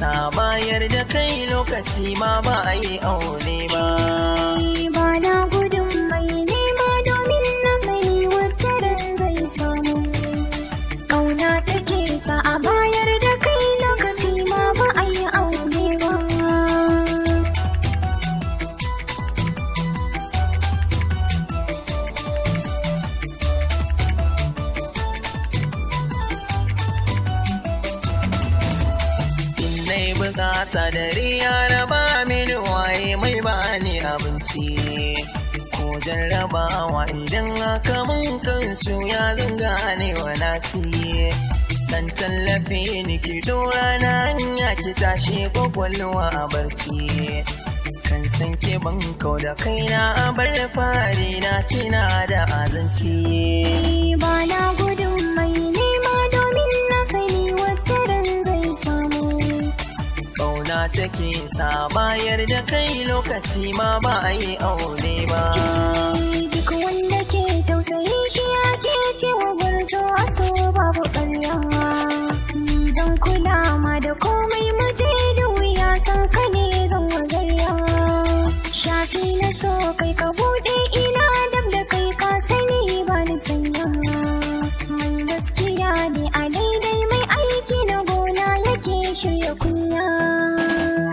sa bayar da kai lokaci ma ba a yi aure ba. Ba na gudun mai nema domin na sani wacce ran zai samu. Ƙauna take sa a bayar da kai lokaci ma ba a yi aure ba. Bukata da riya na ba mini waye mai bani abinci ko jarrabawa idan aka mun kansu ya zanga ne walati dan tallafe ni ki dora na hanya ki tashi kwakwalwa a barci kan san ke ban kau da kaina a bar fari na kina da azanci. Ba na gudun mai nema domin na sani wacce ran zai samu. Ƙauna take sa bayar da kai lokaci ma ba a yi aure ba. Duk wanda ke tausayi shi ake cewa gwarzo a so babu ƙarya. Ni zan kula ma da komai maje da wuya san ka ne zan wazarya. Shafi na so kai ka buɗe ina dab da kai ka sani ba ni sanya. Mai gaskiya ne a daidai mai aiki na gona yake shirya kunya.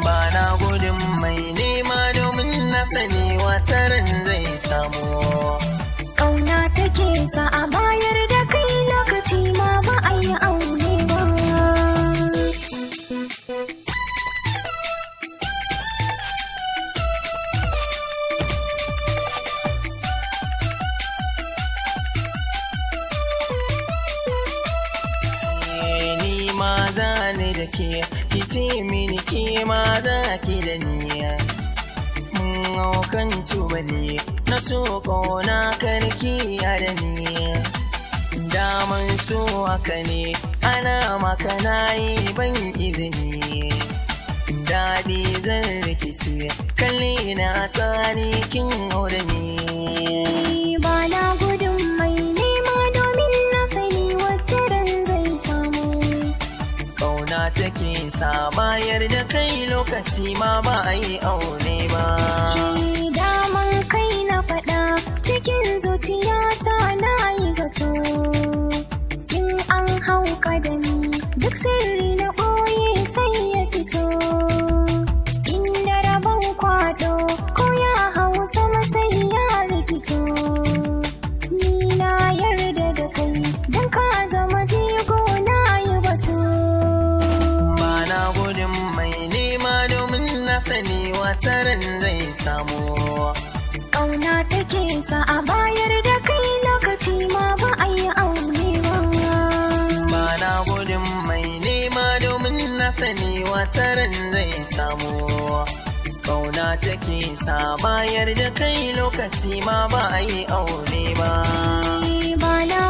Bana gudun mai nema domin na sani wataran zai samu. Ƙauna take sa a bayar da kai lokaci ma ba a yi aure ba. Ni ma za ni da ke ki ce mini ke ma za ki da niyya. Mun haukan tubali na so ƙauna karki a da niyya. Daman so haka ne ana maka na yi ban izini. Daɗi zan rikici kalli na tsari kin aure ni. Ba na gudun mai nema domin na sani wacce ran zai samu. Ƙauna take sa bayar da kai lokaci ma ba a yi aure ba. Daman kai na faɗa cikin zuciyata na yi zato. In an hauka da ni duk sirri na ɓoye sai ya fito. Inda rabon kwaɗo ko ya hau sama sai ya rikito. Ni na yarda da kai don ka zama jigo na yi batu. Bana gudun mai nema domin na sani wataran zai samu. Ƙauna take sa a bayar da kai lokaci ma ba a yi aure ba. Bana gudun mai nema domin na sani wataran zai samu. Ƙauna take sa bayar da kai lokaci ma ba a yi aure ba. Ba na